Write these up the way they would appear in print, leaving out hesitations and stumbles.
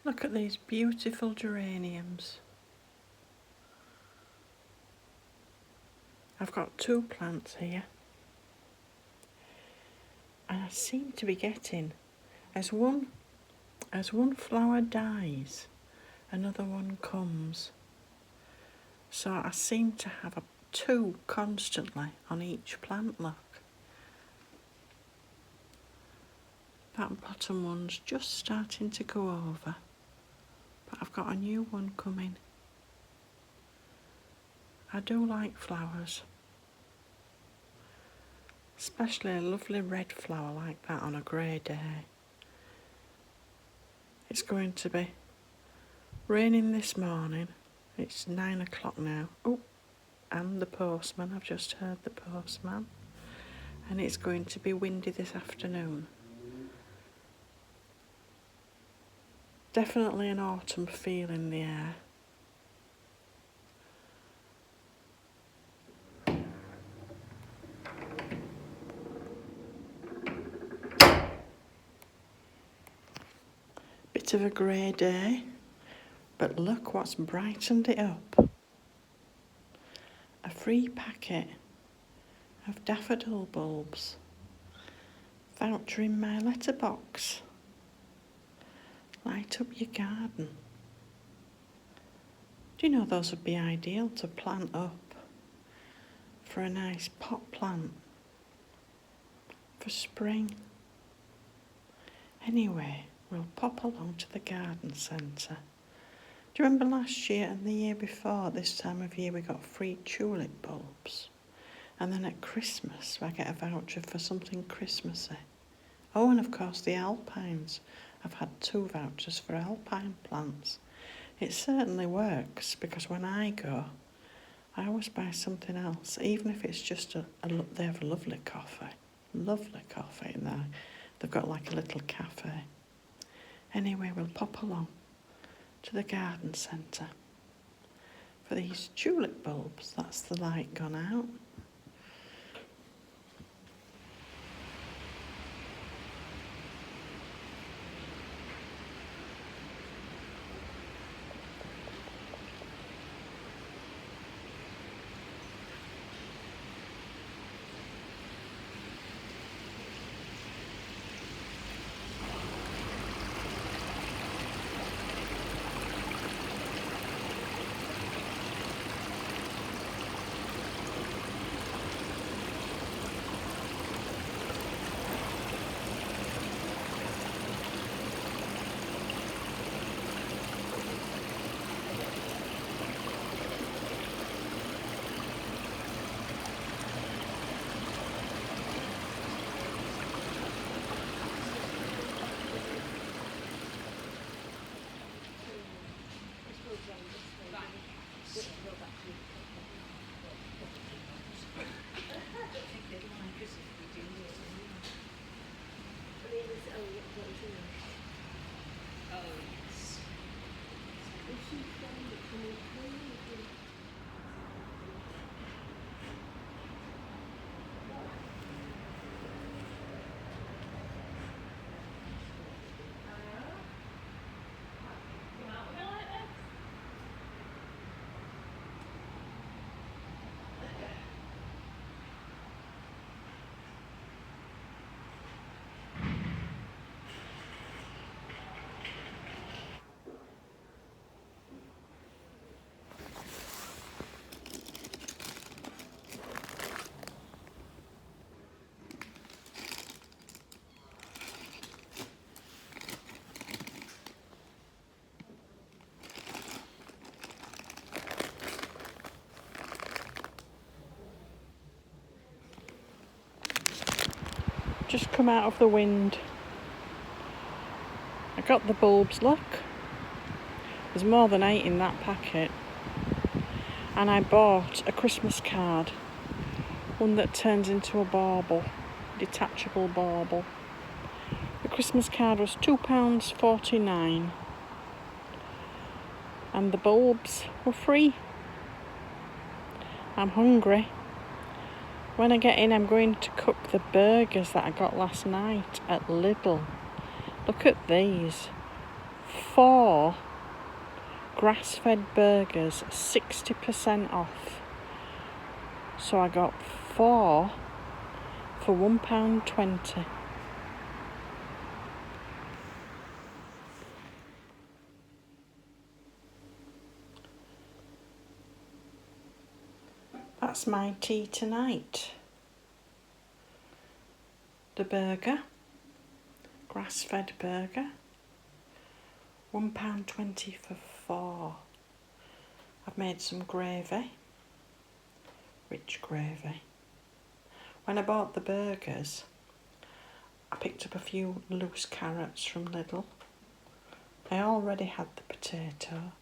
Look at these beautiful geraniums. I've got 2 plants here, and I seem to be getting, as one flower dies, another one comes. So I seem to have 2 constantly on each plant, look. That bottom one's just starting to go over, but I've got a new one coming. I do like flowers, especially a lovely red flower like that on a grey day. It's going to be raining this morning. It's 9 o'clock now. Oh, and the postman, I've just heard the postman. And it's going to be windy this afternoon. Definitely an autumn feel in the air. Bit of a grey day, but look what's brightened it up. A free packet of daffodil bulbs. Voucher in my letterbox. Light up your garden. Do you know those would be ideal to plant up for a nice pot plant for spring? Anyway, we'll pop along to the garden centre. Do you remember last year and the year before, this time of year, we got free tulip bulbs? And then at Christmas, I get a voucher for something Christmassy. Oh, and of course the alpines. I've had 2 vouchers for alpine plants. It certainly works, because when I go, I always buy something else, even if it's just they have a lovely coffee in there. They've got like a little cafe. Anyway, we'll pop along to the garden centre for these tulip bulbs. That's the light gone out. Just come out of the wind. I got the bulbs, look. There's more than 8 in that packet. And I bought a Christmas card. One that turns into a bauble. Detachable bauble. The Christmas card was £2.49. And the bulbs were free. I'm hungry. When I get in, I'm going to cook the burgers that I got last night at Lidl. Look at these. 4 grass-fed burgers, 60% off. So I got 4 for £1.20. That's my tea tonight. The burger, grass-fed burger, £1.20 for 4. I've made some gravy, rich gravy. When I bought the burgers, I picked up a few loose carrots from Lidl. I already had the potato,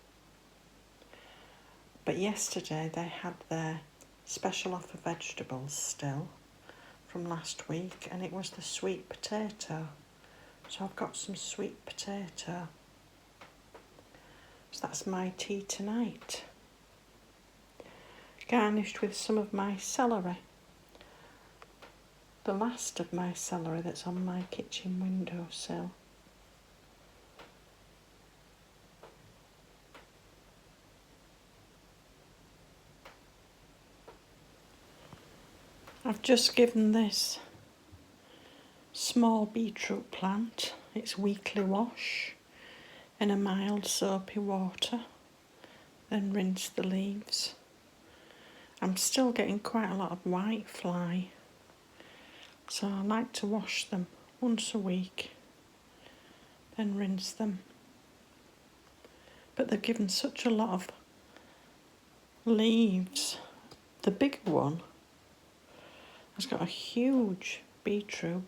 but yesterday they had their special offer vegetables still from last week, and it was the sweet potato. So I've got some sweet potato. So that's my tea tonight. Garnished with some of my celery. The last of my celery that's on my kitchen windowsill. I've just given this small beetroot plant its weekly wash in a mild soapy water, then rinse the leaves. I'm still getting quite a lot of white fly, so I like to wash them once a week, then rinse them. But they've given such a lot of leaves. The bigger one has got a huge beetroot.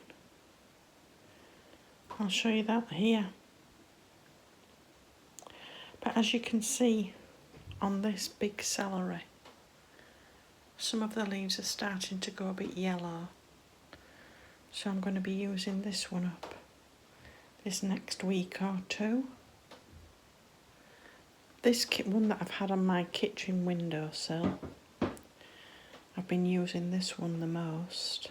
I'll show you that here. But as you can see on this big celery, some of the leaves are starting to go a bit yellow. So I'm going to be using this one up this next week or two. This one that I've had on my kitchen windowsill, I've been using this one the most.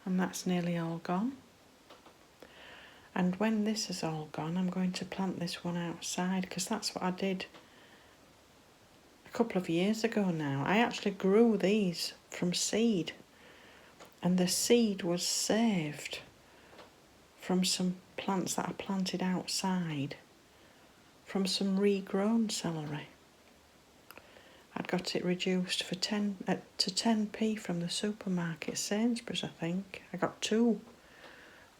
And that's nearly all gone. And when this is all gone, I'm going to plant this one outside, because that's what I did a couple of years ago now. I actually grew these from seed, and the seed was saved from some plants that I planted outside from some regrown celery. I'd got it reduced for to 10p from the supermarket, Sainsbury's I think. I got 2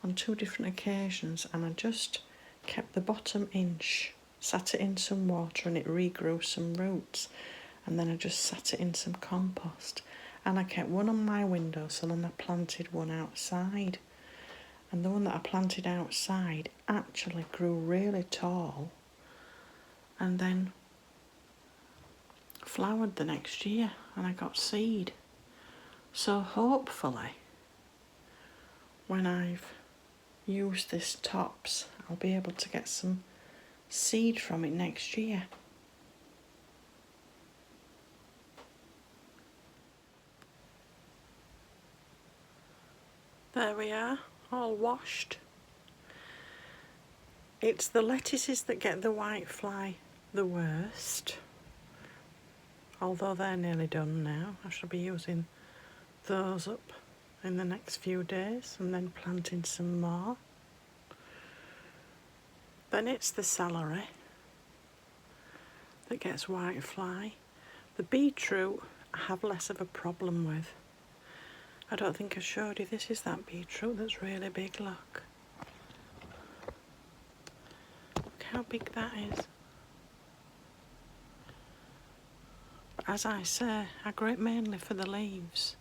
on 2 different occasions, and I just kept the bottom inch, sat it in some water, and it regrew some roots, and then I just sat it in some compost, and I kept one on my windowsill and I planted one outside, and the one that I planted outside actually grew really tall and then flowered the next year, and I got seed. So hopefully when I've used this tops, I'll be able to get some seed from it next year. There we are, all washed. It's the lettuces that get the white fly the worst, although they're nearly done now. I shall be using those up in the next few days and then planting some more. Then it's the celery that gets white fly. The beetroot I have less of a problem with. I don't think I showed you, this is that beetroot that's really big, look. Look how big that is. But as I say, I grow it mainly for the leaves.